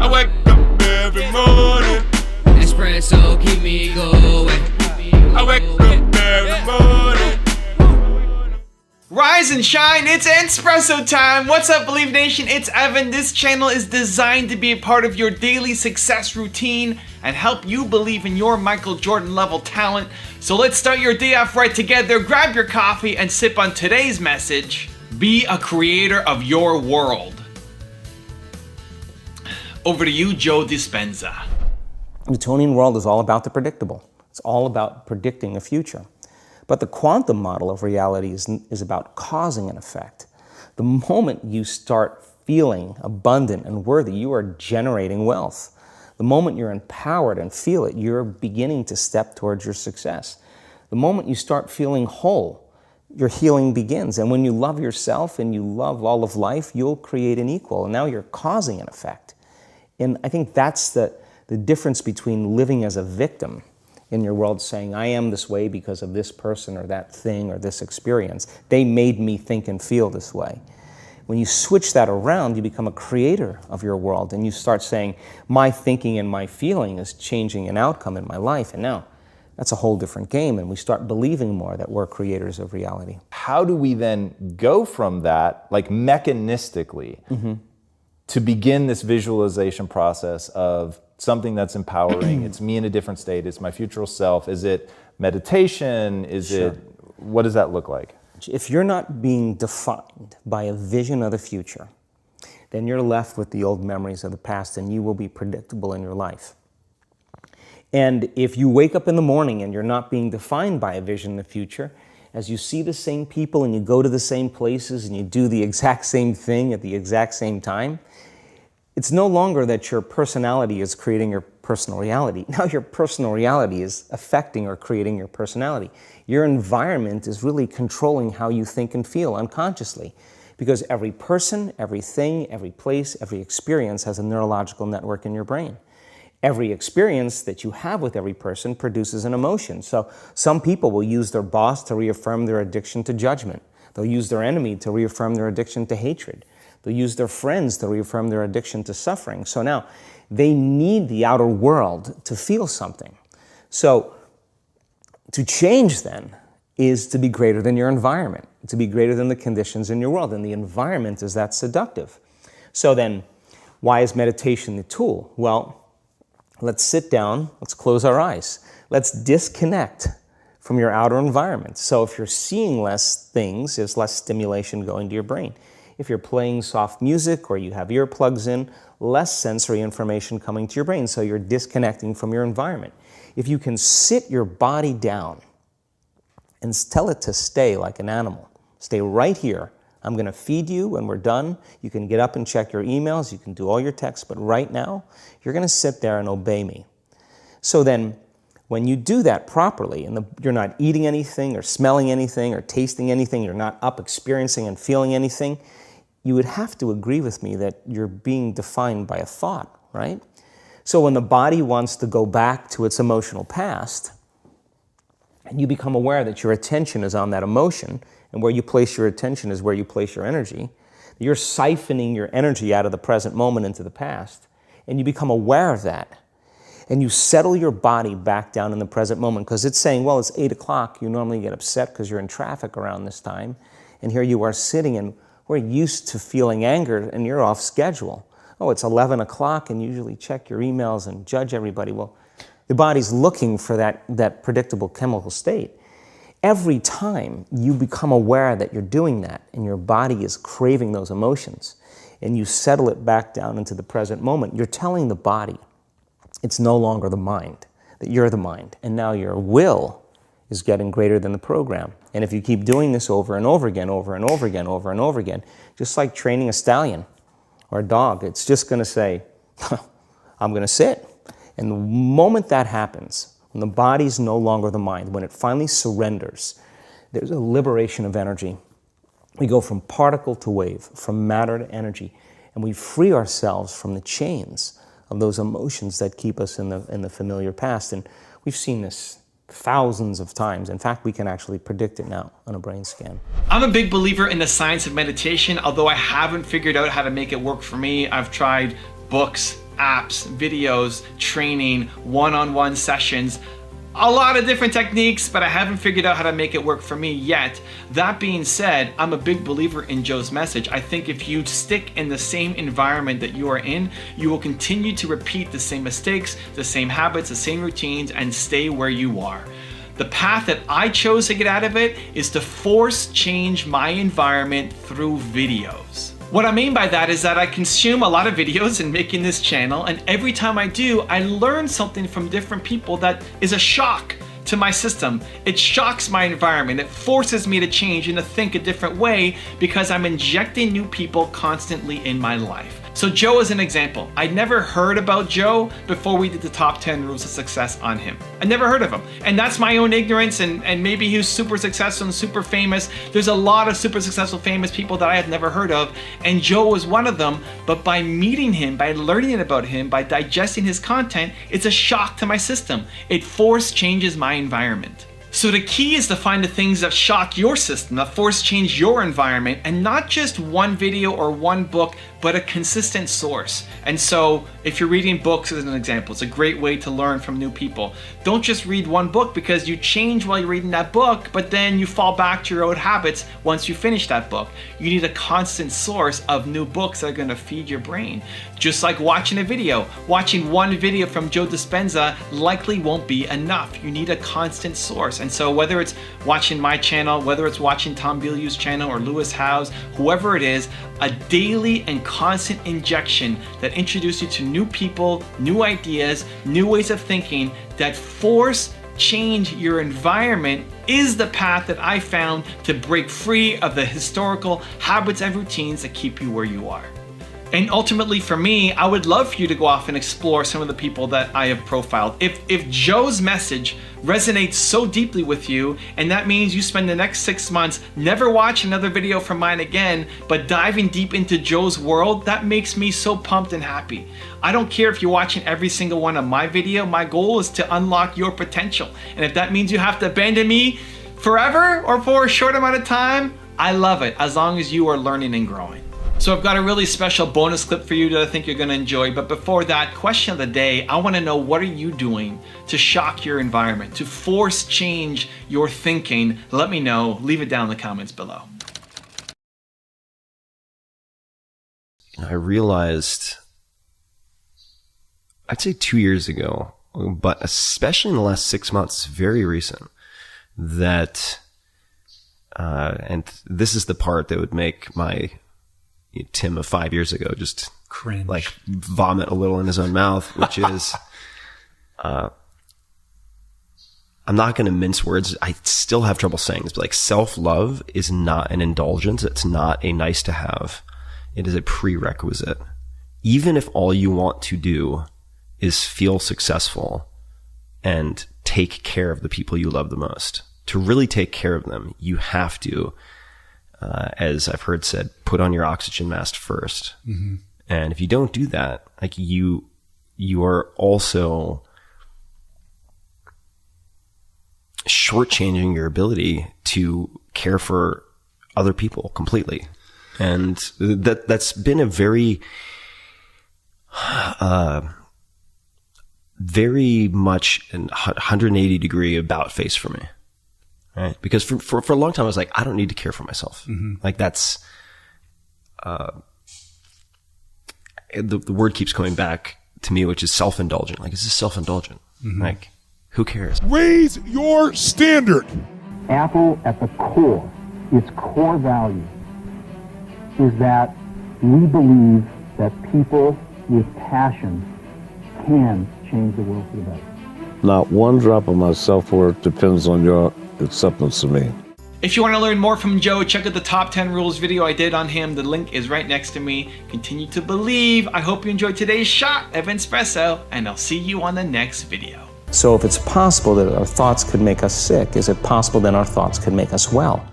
I wake up every morning. Espresso keep me going. I wake up every morning. Rise and shine, it's Espresso time! What's up, Believe Nation? It's Evan. This channel is designed to be a part of your daily success routine and help you believe in your Michael Jordan level talent. So let's start your day off right together. Grab your coffee and sip on today's message. Be a creator of your world. Over to you, Joe Dispenza. The Newtonian world is all about the predictable. It's all about predicting the future. But the quantum model of reality is about causing an effect. The moment you start feeling abundant and worthy, you are generating wealth. The moment you're empowered and feel it, you're beginning to step towards your success. The moment you start feeling whole, your healing begins. And when you love yourself and you love all of life, you'll create an equal. And now you're causing an effect. And I think that's the difference between living as a victim in your world, saying, I am this way because of this person or that thing or this experience. They made me think and feel this way. When you switch that around, you become a creator of your world and you start saying, my thinking and my feeling is changing an outcome in my life. And now that's a whole different game, and we start believing more that we're creators of reality. How do we then go from that, like mechanistically, to begin this visualization process of something that's empowering? It's me in a different state, it's my future self. Is it meditation? What does that look like? If you're not being defined by a vision of the future, then you're left with the old memories of the past, and you will be predictable in your life. And if you wake up in the morning and you're not being defined by a vision in the future, as you see the same people and you go to the same places and you do the exact same thing at the exact same time, it's no longer that your personality is creating your personal reality. Now your personal reality is affecting or creating your personality. Your environment is really controlling how you think and feel unconsciously, because every person, everything, every place, every experience has a neurological network in your brain. Every experience that you have with every person produces an emotion. So some people will use their boss to reaffirm their addiction to judgment. They'll use their enemy to reaffirm their addiction to hatred. They'll use their friends to reaffirm their addiction to suffering. So now they need the outer world to feel something. So to change then is to be greater than your environment, to be greater than the conditions in your world. And the environment is that seductive. So then why is meditation the tool? Well, let's sit down, let's close our eyes. Let's disconnect from your outer environment. So if you're seeing less things, there's less stimulation going to your brain. If you're playing soft music or you have earplugs in, less sensory information coming to your brain, so you're disconnecting from your environment. If you can sit your body down and tell it to stay like an animal, stay right here. I'm going to feed you when we're done. You can get up and check your emails. You can do all your texts. But right now, you're going to sit there and obey me. So then, when you do that properly, and you're not eating anything or smelling anything or tasting anything, you're not up experiencing and feeling anything, you would have to agree with me that you're being defined by a thought, right? So when the body wants to go back to its emotional past, and you become aware that your attention is on that emotion, and where you place your attention is where you place your energy. You're siphoning your energy out of the present moment into the past, and you become aware of that. And you settle your body back down in the present moment, because it's saying, well, it's 8 o'clock. You normally get upset because you're in traffic around this time, and here you are sitting, and we're used to feeling anger, and you're off schedule. Oh, it's 11 o'clock, and you usually check your emails and judge everybody. Well, the body's looking for that predictable chemical state. Every time you become aware that you're doing that and your body is craving those emotions and you settle it back down into the present moment, you're telling the body it's no longer the mind, that you're the mind. And now your will is getting greater than the program. And if you keep doing this over and over again, over and over again, over and over again, just like training a stallion or a dog, it's just going to say, I'm going to sit. And the moment that happens, when the body's no longer the mind, when it finally surrenders, there's a liberation of energy. We go from particle to wave, from matter to energy, and we free ourselves from the chains of those emotions that keep us in the familiar past. And we've seen this thousands of times. In fact, we can actually predict it now on a brain scan. I'm a big believer in the science of meditation, although I haven't figured out how to make it work for me. I've tried books, apps, videos, training, one-on-one sessions, a lot of different techniques, but I haven't figured out how to make it work for me yet. That being said, I'm a big believer in Joe's message. I think if you stick in the same environment that you are in, you will continue to repeat the same mistakes, the same habits, the same routines, and stay where you are. The path that I chose to get out of it is to force change my environment through videos. What I mean by that is that I consume a lot of videos in making this channel, and every time I do, I learn something from different people that is a shock to my system. It shocks my environment. It forces me to change and to think a different way because I'm injecting new people constantly in my life. So Joe is an example. I'd never heard about Joe before we did the top 10 rules of success on him. I never heard of him. And that's my own ignorance, and maybe he was super successful and super famous. There's a lot of super successful famous people that I had never heard of, and Joe was one of them. But by meeting him, by learning about him, by digesting his content, it's a shock to my system. It force changes my environment. So the key is to find the things that shock your system, that force change your environment, and not just one video or one book, but a consistent source. And so if you're reading books as an example, it's a great way to learn from new people. Don't just read one book because you change while you're reading that book, but then you fall back to your old habits once you finish that book. You need a constant source of new books that are gonna feed your brain. Just like watching a video. Watching one video from Joe Dispenza likely won't be enough. You need a constant source. And so whether it's watching my channel, whether it's watching Tom Bilyeu's channel or Lewis Howes, whoever it is, a daily and constant injection that introduces you to new people, new ideas, new ways of thinking that force change your environment is the path that I found to break free of the historical habits and routines that keep you where you are. And ultimately for me, I would love for you to go off and explore some of the people that I have profiled. If Joe's message resonates so deeply with you, and that means you spend the next 6 months never watch another video from mine again, but diving deep into Joe's world, that makes me so pumped and happy. I don't care if you're watching every single one of my video, my goal is to unlock your potential. And if that means you have to abandon me forever or for a short amount of time, I love it, as long as you are learning and growing. So I've got a really special bonus clip for you that I think you're gonna enjoy. But before that, question of the day, I wanna know, what are you doing to shock your environment, to force change your thinking? Let me know, leave it down in the comments below. I realized, I'd say 2 years ago, but especially in the last 6 months, very recent, that, and this is the part that would make my Tim of 5 years ago just cringe, like vomit a little in his own mouth, which is, I'm not going to mince words. I still have trouble saying this, but like, self-love is not an indulgence. It's not a nice to have. It is a prerequisite. Even if all you want to do is feel successful and take care of the people you love the most, to really take care of them, you have to, as I've heard said, put on your oxygen mask first. Mm-hmm. And if you don't do that, like, you are also shortchanging your ability to care for other people completely. And that's been a very, very much a 180 degree about face for me. Right? Because for a long time, I was like, I don't need to care for myself. Mm-hmm. Like, that's, the word keeps coming back to me, which is self-indulgent. Like, is this self-indulgent? Mm-hmm. Like, who cares? Raise your standard. Apple, at the core, its core value is that we believe that people with passion can change the world for the better. Not one drop of my self-worth depends on your acceptance of me. If you want to learn more from Joe, check out the top 10 rules video I did on him. The link is right next to me. Continue to believe. I hope you enjoyed today's shot of espresso, and I'll see you on the next video. So if it's possible that our thoughts could make us sick, is it possible then our thoughts could make us well?